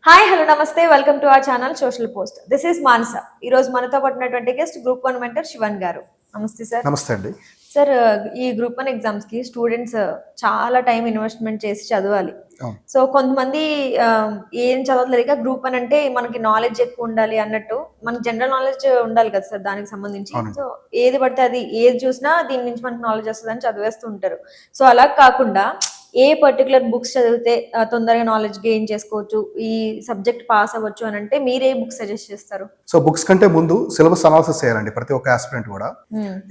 Hi hello namaste welcome to our channel social post. This is Manasa. ఈ రోజు మనతో పట్టినటువంటి గెస్ట్ గ్రూప్ 1 మెంటర్ శివన్ గారు. నమస్తే సార్. నమస్తే అండి సార్. ఈ గ్రూప్ 1 ఎగ్జామ్స్ కి స్టూడెంట్స్ చాలా టైం ఇన్వెస్ట్మెంట్ చేసి చదవాలి. సో కొంతమంది ఏం చదవలేక గ్రూప్ 1 అంటే మనకి నాలెడ్జ్ ఎక్కువ ఉండాలి అన్నట్టు, మనకి జనరల్ నాలెడ్జ్ ఉండాలి కదా సార్ దానికి సంబంధించి. సో ఏది పడితే అది ఏది చూసినా దీని నుంచి మనకి నాలెడ్జ్ వస్తుందని చదివేస్తూ ఉంటారు. సో అలా కాకుండా ఏ పర్టికులర్ బుక్స్ చదివితే తొందరగా నాలెడ్జ్ గెయిన్ చేసుకోవచ్చు, ఈ సబ్జెక్ట్ పాస్ అవ్వచ్చు అని అంటే మీరు ఏ బుక్స్ సజెస్ట్ చేస్తారు? సో బుక్స్ కంటే ముందు సిలబస్ అనాలిసిస్ చేయాలండి ప్రతి ఒక్క ఆస్పిరెంట్ కూడా.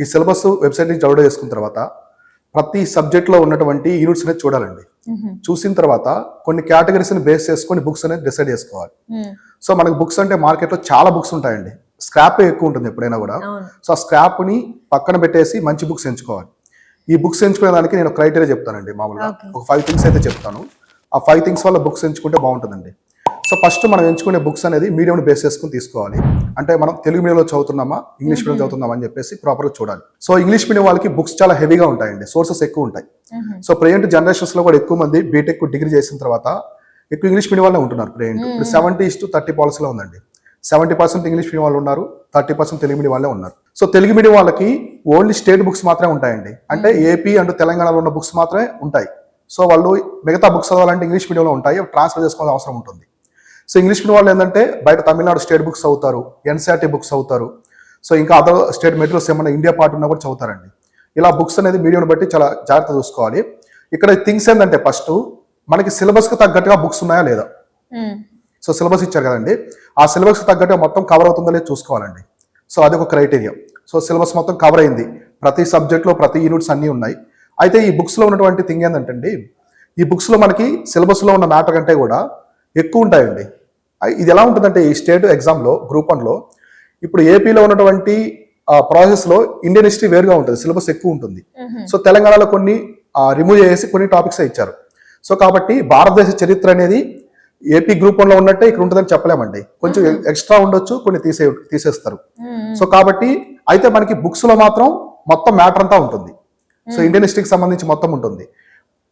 ఈ సిలబస్ వెబ్సైట్ నుంచి డౌన్లోడ్ చేసుకున్న తర్వాత ప్రతి సబ్జెక్ట్ లో ఉన్నటువంటి యూనిట్స్ అనేది చూడాలండి. చూసిన తర్వాత కొన్ని కేటగిరీస్ ని బేస్ చేసుకొని బుక్స్ అనేది డిసైడ్ చేసుకోవాలి. సో మనకి బుక్స్ అంటే మార్కెట్ లో చాలా బుక్స్ ఉంటాయండి, స్క్రాప్ ఎక్కువ ఉంటుంది ఎప్పుడైనా కూడా. సో ఆ స్క్రాప్ ని పక్కన పెట్టేసి మంచి బుక్స్ ఎంచుకోవాలి. ఈ బుక్స్ ఎంచుకునే దానికి నేను క్రైటీరియా చెప్తానండి. మామూలుగా ఒక 5 థింగ్స్ అయితే చెప్తాను. ఆ 5 థింగ్స్ వల్ల బుక్స్ ఎంచుకుంటే బాగుంటుందండి. సో ఫస్ట్ మనం ఎంచుకునే బుక్స్ అనేది మీడియం బేస్ చేసుకుని తీసుకోవాలి. అంటే మనం తెలుగు మీడియంలో చదువుతున్నామా, ఇంగ్లీష్ మీడియం చదువుతున్నామా అని చెప్పేసి ప్రాపర్గా చూడాలి. సో ఇంగ్లీష్ మీడియం వాళ్ళకి బుక్స్ చాలా హెవీగా ఉంటాయండి, సోర్సెస్ ఎక్కువ ఉంటాయి. సో ప్రెజెంట్ జనరేషన్స్ లో కూడా ఎక్కువ మంది బీటెక్ డిగ్రీ చేసిన తర్వాత ఎక్కువ ఇంగ్లీష్ మీడియం వాళ్ళే ఉంటున్నారు. ప్రెజెంట్ ఇప్పుడు 70:30 పాలసీలో ఉందండి. 70% ఇంగ్లీష్ మీడియం వాళ్ళు ఉన్నారు, 30% తెలుగు మీడియం వాళ్ళే ఉన్నారు. సో తెలుగు మీడియం వాళ్ళకి ఓన్లీ స్టేట్ బుక్స్ మాత్రమే ఉంటాయండి. అంటే ఏపీ అండ్ తెలంగాణలో ఉన్న బుక్స్ మాత్రమే ఉంటాయి. సో వాళ్ళు మిగతా బుక్స్ చదవాలంటే ఇంగ్లీష్ మీడియంలో ఉంటాయి, ట్రాన్స్ఫర్ చేసుకోవాల్సిన అవసరం ఉంటుంది. సో ఇంగ్లీష్ మీడియం వాళ్ళు ఏంటంటే బయట తమిళనాడు స్టేట్ బుక్స్ అవుతారు, ఎన్సీఆర్టీ బుక్స్ అవుతారు. సో ఇంకా అదర్ స్టేట్ మెటీరియల్స్ ఏమన్నా ఇండియా పార్ట్ ఉన్నా కూడా చదువుతారండి. ఇలా బుక్స్ అనేది మీడియం బట్టి చాలా జాగ్రత్త చూసుకోవాలి. ఇక్కడ థింగ్స్ ఏంటంటే ఫస్ట్ మనకి సిలబస్ కి తగ్గట్టుగా బుక్స్ ఉన్నాయా లేదా. సో సిలబస్ ఇచ్చారు కదండి, ఆ సిలబస్ తగ్గట్టుగా మొత్తం కవర్ అవుతుందో లేదో చూసుకోవాలండి. సో అది ఒక క్రైటీరియా. సో సిలబస్ మొత్తం కవర్ అయింది, ప్రతి సబ్జెక్ట్లో ప్రతి యూనిట్స్ అన్నీ ఉన్నాయి. అయితే ఈ బుక్స్లో ఉన్నటువంటి థింగ్ ఏంటంటే ఈ బుక్స్లో మనకి సిలబస్లో ఉన్న మ్యాటర్ కంటే కూడా ఎక్కువ ఉంటాయండి. ఇది ఎలా ఉంటుందంటే ఈ స్టేట్ ఎగ్జామ్లో గ్రూప్ 1లో ఇప్పుడు ఏపీలో ఉన్నటువంటి ప్రాసెస్లో ఇండియన్ హిస్టరీ వేరుగా ఉంటుంది, సిలబస్ ఎక్కువ ఉంటుంది. సో తెలంగాణలో కొన్ని రిమూవ్ చేసి కొన్ని టాపిక్స్ ఇచ్చారు. సో కాబట్టి భారతదేశ చరిత్ర అనేది ఏపీ గ్రూప్ 1లో ఉన్నట్టే ఇక్కడ ఉంటుందని చెప్పలేమండి, కొంచెం ఎక్స్ట్రా ఉండొచ్చు, కొన్ని తీసేస్తారు. సో కాబట్టి అయితే మనకి బుక్స్ లో మాత్రం మొత్తం మ్యాటర్ అంతా ఉంటుంది. సో ఇండియన్ హిస్టరీకి సంబంధించి మొత్తం ఉంటుంది.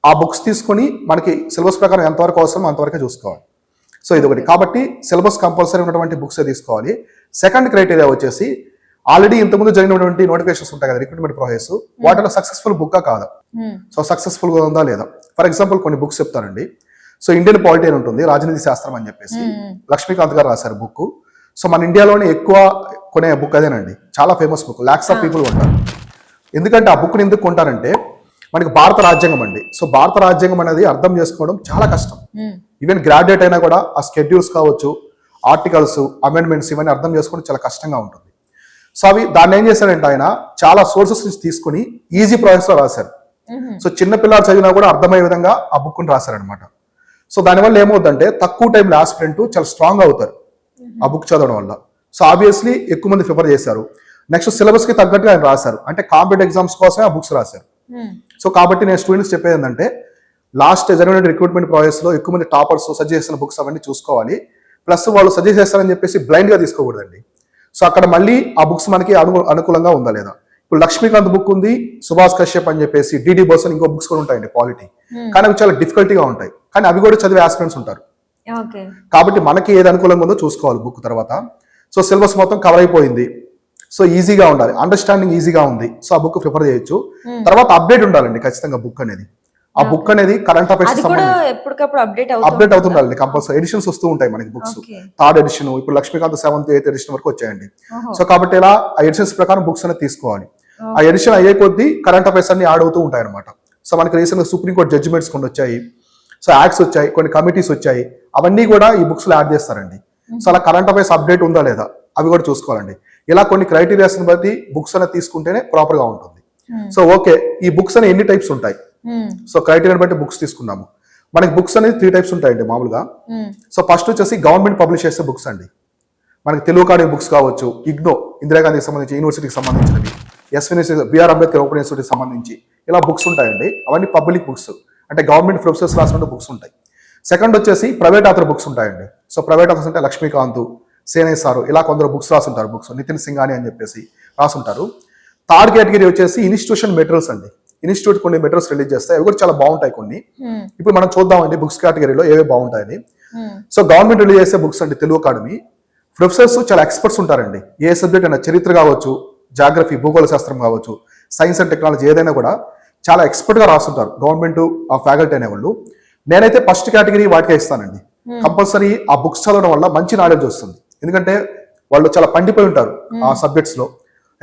ఆ బుక్స్ తీసుకొని మనకి సిలబస్ ప్రకారం ఎంతవరకు అవసరం అంతవరకే చూసుకోవాలి. సో ఇది ఒకటి. కాబట్టి సిలబస్ కంపల్సరీ ఉన్నటువంటి బుక్స్ తీసుకోవాలి. సెకండ్ క్రైటీరియా వచ్చేసి ఆల్రెడీ ఇంతకుముందు జరిగినటువంటి నోటిఫికేషన్స్ ఉంటాయి కదా, రిక్రూట్మెంట్ ప్రాసెస్, వాటిలో సక్సెస్ఫుల్ బుక్కా కాదా. సో సక్సెస్ఫుల్ గా ఉందా లేదా. ఫర్ ఎగ్జాంపుల్ కొన్ని బుక్స్ చెప్తానండి. సో ఇండియన్ పాలిటీ అని ఉంటుంది, రాజనీతి శాస్త్రం అని చెప్పేసి లక్ష్మీకాంత్ గారు రాశారు బుక్. సో మన ఇండియాలోనే ఎక్కువ కొనే బుక్ అదేనండి, చాలా famous book, lakhs of people కొంటారు. ఎందుకంటే ఆ బుక్ని ఎందుకు కొంటారంటే మనకి భారత రాజ్యాంగం అండి. సో భారత రాజ్యాంగం అనేది అర్థం చేసుకోవడం చాలా కష్టం. ఈవెన్ గ్రాడ్యుయేట్ అయినా కూడా ఆ స్కెడ్యూల్స్ కావచ్చు, ఆర్టికల్స్, అమెండ్మెంట్స్ ఇవన్నీ అర్థం చేసుకోవడం చాలా కష్టంగా ఉంటుంది. సో అవి దాన్ని ఏం చేశారంటే ఆయన చాలా సోర్సెస్ నుంచి తీసుకుని ఈజీ ప్రాసెస్ లో రాశారు. సో చిన్న పిల్లలు చదివినా కూడా అర్థమయ్యే విధంగా ఆ బుక్ని రాశారనమాట. సో దానివల్ల ఏమవుతుందంటే తక్కువ టైంలో ఆస్పిరెంట్ చాలా స్ట్రాంగ్ అవుతారు ఆ బుక్ చదవడం వల్ల. సో ఆబ్వియస్లీ ఎక్కువ మంది ప్రిఫర్ చేశారు. నెక్స్ట్ సిలబస్ కి తగ్గట్టుగా ఆయన రాశారు, అంటే కాంపిటేటివ్ ఎగ్జామ్స్ కోసమే ఆ బుక్స్ రాశారు. సో కాబట్టి నేను స్టూడెంట్స్ చెప్పేది ఏంటంటే లాస్ట్ జరిగిన రిక్రూట్మెంట్ ప్రాసెస్ లో ఎక్కువ మంది టాపర్స్ సజెస్ట్ చేసిన బుక్స్ అవన్నీ చూసుకోవాలి. ప్లస్ వాళ్ళు సజెస్ట్ చేస్తారని చెప్పేసి బ్లైండ్ గా తీసుకోకూడదండి. సో అక్కడ మళ్ళీ ఆ బుక్స్ మనకి అనుకూలంగా ఉందా లేదా. ఇప్పుడు లక్ష్మీకాంత్ బుక్ ఉంది, సుభాష్ కశ్యప్ అని చెప్పేసి, డిడి బోసన్ ఇంకో బుక్స్ కూడా ఉంటాయండి పాలిటీ, కానీ అవి చాలా డిఫికల్టీగా ఉంటాయి, కానీ అవి కూడా చదివే ఆస్పిరెంట్స్ ఉంటారు. కాబట్టి మనకి ఏది అనుకూలంగా ఉందో చూసుకోవాలి బుక్ తర్వాత. సో సిలబస్ మొత్తం కవర్ అయిపోయింది, సో ఈజీగా ఉండాలి, అండర్స్టాండింగ్ ఈజీగా ఉంది, సో ఆ బుక్ ప్రిఫర్ చేయొచ్చు. తర్వాత అప్డేట్ ఉండాలండి ఖచ్చితంగా బుక్ అనేది. ఆ బుక్ అనేది కరెంట్ అఫైర్స్ అప్డేట్ అవుతుండాలండి కంపల్సరీ. ఎడిషన్స్ వస్తూ ఉంటాయి మనకి బుక్స్, 3rd ఎడిషన్, ఇప్పుడు లక్ష్మీకాంత్ 7th 8th ఎడిషన్ వరకు వచ్చాయండి. సో కాబట్టి ఇలా ఆ ఎడిషన్స్ ప్రకారం బుక్స్ అనేది తీసుకోవాలి. ఆ ఎడిషన్ అయ్యే కొద్దీ కరెంట్ అఫైర్స్ అన్ని యాడ్ అవుతూ ఉంటాయి అనమాట. సో మనకి రీసెంట్ గా సుప్రీంకోర్టు జడ్జిమెంట్స్ కొన్ని వచ్చాయి, సో యాక్ట్స్ వచ్చాయి, కొన్ని కమిటీస్ వచ్చాయి, అవన్నీ కూడా ఈ బుక్స్ లో యాడ్ చేస్తారండి. సో అలా కరెంట్ అఫైర్స్ అప్డేట్ ఉందా లేదా అవి కూడా చూసుకోవాలండి. ఇలా కొన్ని క్రైటీరియాస్ బట్టి బుక్స్ అనేది తీసుకుంటేనే ప్రాపర్ గా ఉంటుంది. సో ఓకే, ఈ బుక్స్ అనేవి ఎన్ని టైప్స్ ఉంటాయి. సో క్రైటీరియా బట్టి బుక్స్ తీసుకున్నాము. మనకి బుక్స్ అనేది 3 టైప్స్ ఉంటాయండి మామూలుగా. సో ఫస్ట్ వచ్చేసి గవర్నమెంట్ పబ్లిష్ చేసే బుక్స్ అండి. మనకి తెలుగు అకాడమీ బుక్స్ కావచ్చు, ఇగ్నో ఇందిరాగాంధీకి సంబంధించి యూనివర్సిటీకి సంబంధించినవి, బిఆర్ అంబేద్కర్ ఓపెన్ యూనివర్సిటీకి సంబంధించి ఇలా బుక్స్ ఉంటాయండి. అవన్నీ పబ్లిక్ బుక్స్, అంటే గవర్నమెంట్ ప్రొఫెసర్స్ రాసిన బుక్స్ ఉంటాయి. సెకండ్ వచ్చేసి ప్రైవేట్ ఆథర్ బుక్స్ ఉంటాయండి. సో ప్రైవేట్ ఆథర్స్ అంటే లక్ష్మీకాంత్, సేనే సారు, ఇలా కొందరు బుక్స్ రాసుంటారు, బుక్స్ నితిన్ సింగాని అని చెప్పేసి రాసుంటారు. 3rd కేటగిరీ వచ్చేసి ఇన్స్టిట్యూషన్ మెటీరియల్స్ అండి. ఇన్స్టిట్యూట్ కొన్ని మెటీరియల్స్ రిలీజ్ చేస్తాయి, అవి కూడా చాలా బాగుంటాయి కొన్ని. ఇప్పుడు మనం చూద్దామండి బుక్స్ కేటగిరీలో ఏవే బాగుంటాయని. సో గవర్నమెంట్ రిలీజ్ చేసే బుక్స్ అండి తెలుగు అకాడమీ ప్రొఫెసర్స్ చాలా ఎక్స్పర్ట్స్ ఉంటారండి. ఏ సబ్జెక్ట్ అయినా చరిత్ర కావచ్చు, జాగ్రఫీ భూగోళ శాస్త్రం కావచ్చు, సైన్స్ అండ్ టెక్నాలజీ ఏదైనా కూడా చాలా ఎక్స్పర్ట్ గా రాస్తుంటారు గవర్నమెంట్ ఆ ఫ్యాకల్టీ అనేవాళ్ళు. నేనైతే ఫస్ట్ కేటగిరీ వాటికే ఇస్తానండి. కంపల్సరీ ఆ బుక్స్ చదవడం వల్ల మంచి నాలెడ్జ్ వస్తుంది. ఎందుకంటే వాళ్ళు చాలా పండిపోయి ఉంటారు ఆ సబ్జెక్ట్స్ లో,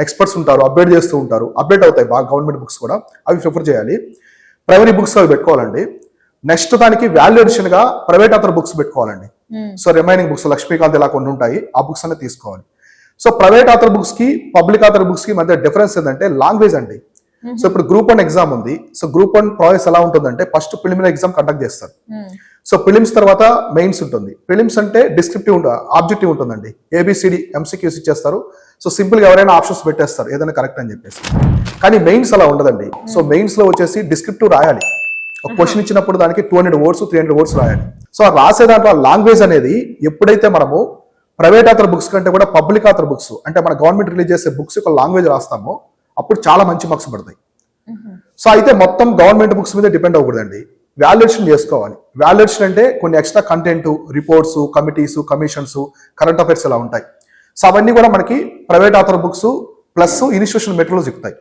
ఎక్స్పర్ట్స్ ఉంటారు, అప్డేట్ చేస్తూ ఉంటారు, అప్డేట్ అవుతాయి బాగా గవర్నమెంట్ బుక్స్ కూడా, అవి ప్రిఫర్ చేయాలి. ప్రైమరీ బుక్స్ అవి పెట్టుకోవాలండి. నెక్స్ట్ దానికి వాల్యూ అడిషన్ గా ప్రైవేట్ ఆథర్ బుక్స్ పెట్టుకోవాలండి. సో రిమైనింగ్ బుక్స్ లక్ష్మీకాంత్ ఇలా కొన్ని ఉంటాయి, ఆ బుక్స్ అనే తీసుకోవాలి. సో ప్రైవేట్ ఆథర్ బుక్స్ కి పబ్లిక్ ఆథర్ బుక్స్ కి మధ్య డిఫరెన్స్ ఏంటంటే లాంగ్వేజ్ అండి. సో ఇప్పుడు గ్రూప్ 1 ఎగ్జామ్ ఉంది. సో గ్రూప్ 1 ప్రాసెస్ ఎలా ఉంటుందంటే ఫస్ట్ ప్రిలిమినరీ ఎగ్జామ్ కండక్ట్ చేస్తారు. సో ప్రిలిమ్స్ తర్వాత మెయిన్స్ ఉంటుంది. ప్రిలిమ్స్ అంటే డిస్క్రిప్టివ్ ఆబ్జెక్టివ్ ఉంటుందండి. ABCD MCQs ఇచ్చేస్తారు. సో సింపుల్ గా ఎవరైనా ఆప్షన్స్ పెట్టేస్తారు ఏదైనా కరెక్ట్ అని చెప్పేసి. కానీ మెయిన్స్ అలా ఉండదండి. సో మెయిన్స్ లో వచ్చేసి డిస్క్రిప్టివ్ రాయాలి. ఒక క్వశ్చన్ ఇచ్చినప్పుడు దానికి 200 words 300 words రాయాలి. సో ఆ రాసే దాంట్లో లాంగ్వేజ్ అనేది ఎప్పుడైతే మనము ప్రైవేట్ ఆథర్ బుక్స్ కంటే కూడా పబ్లిక్ ఆథర్ బుక్స్ అంటే మన గవర్నమెంట్ రిలీజ్ చేసే బుక్స్ యొక్క లాంగ్వేజ్ రాస్తామో అప్పుడు చాలా మంచి మార్క్స్ పడతాయి. సో అయితే మొత్తం గవర్నమెంట్ బుక్స్ మీద డిపెండ్ అవ్వకూడదండి. వాల్యుయేషన్ చేసుకోవాలి. వాల్యుయేషన్ అంటే కొన్ని extra content, reports, committees, commissions, current affairs ఇలా ఉంటాయి. సో అవన్నీ కూడా మనకి private author books plus institution materials ఎక్కుతాయి.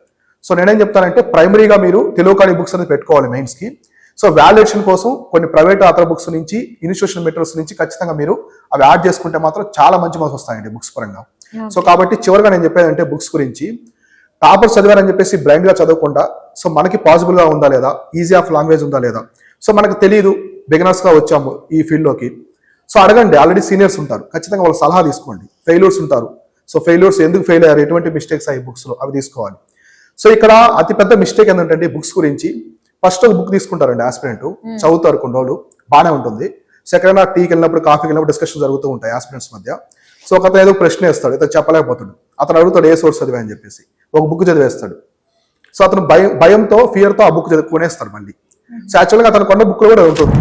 సో నేనేం చెప్తానంటే ప్రైమరీగా మీరు తెలుగు అకాడమీ బుక్స్ అనేది పెట్టుకోవాలి మెయిన్స్ కి. సో వాల్యుయేషన్ కోసం కొన్ని ప్రైవేట్ ఆథర్ బుక్స్ నుంచి, ఇన్స్టిట్యూషన్ మెటీరియల్స్ నుంచి ఖచ్చితంగా మీరు అవి యాడ్ చేసుకుంటే మాత్రం చాలా మంచి మార్క్స్ వస్తాయండి బుక్స్ పరంగా. సో కాబట్టి చివరిగా నేను చెప్పేదంటే బుక్స్ గురించి టాపర్స్ చదివారని చెప్పేసి బ్లైండ్ గా చదవకుండా, సో మనకి పాసిబుల్ గా ఉందా లేదా, ఈజీ ఆఫ్ లాంగ్వేజ్ ఉందా లేదా, సో మనకు తెలియదు, బిగినర్స్ గా వచ్చాము ఈ ఫీల్డ్ లోకి, సో అడగండి, ఆల్రెడీ సీనియర్స్ ఉంటారు, ఖచ్చితంగా వాళ్ళ సలహా తీసుకోండి. ఫెయిల్యూర్స్ ఉంటారు, సో ఫెయిల్యూర్స్ ఎందుకు ఫెయిల్ అయ్యారు, ఎటువంటి మిస్టేక్స్ అయ్యి బుక్స్ లో అవి తీసుకోవాలి. సో ఇక్కడ అతిపెద్ద మిస్టేక్ ఏంటంటే బుక్స్ గురించి ఫస్ట్ ఒక బుక్ తీసుకుంటారండి ఆస్పిరెంట్, చదువుతారు కొన్ని రోజులు బాగానే ఉంటుంది. సో ఎక్కడైనా టీకి వెళ్ళినప్పుడు, కాఫీకి వెళ్ళినప్పుడు డిస్కషన్ జరుగుతూ ఉంటాయి ఆస్పిరెంట్స్ మధ్య. సో ఒక ఏదో ప్రశ్న వేస్తాడు, ఇతను చెప్పలేకపోతాడు, అతను అడుగుతాడు ఏ సోర్స్ చదివా అని చెప్పేసి, ఒక బుక్ చదివేస్తాడు. సో అతను భయంతో ఫియర్తో ఆ బుక్ చదువుకునేస్తాడు మళ్ళీ. సో యాక్చువల్గా అతను కొన్న బుక్ లో కూడా ఉంటుంది.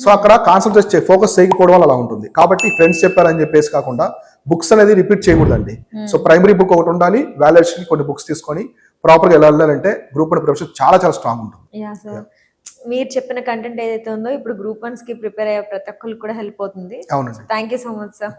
సో అక్కడ కాన్సన్ట్రేట్ ఫోకస్ చేయకపోవడం వల్ల అలా ఉంటుంది. కాబట్టి ఫ్రెండ్స్ చెప్పారని చెప్పేసి కాకుండా బుక్స్ అనేది రిపీట్ చేయకూడదండి. సో ప్రైమరీ బుక్ ఒకటి ఉండాలి, వాల్యుయేషన్ కొన్ని బుక్స్ తీసుకొని ప్రాపర్ గా వెళ్ళాలంటే గ్రూప్ 1 ప్రిపరేషన్ చాలా చాలా స్ట్రాంగ్ ఉంటుంది. మీరు చెప్పిన కంటెంట్ ఏదైతే ఉందో ఇప్పుడు గ్రూప్ 1 కి ప్రిపేర్ అయ్యే ప్రతి ఒక్కరికి కూడా హెల్ప్ అవుతుంది. అవునండి. Thank you so much sir.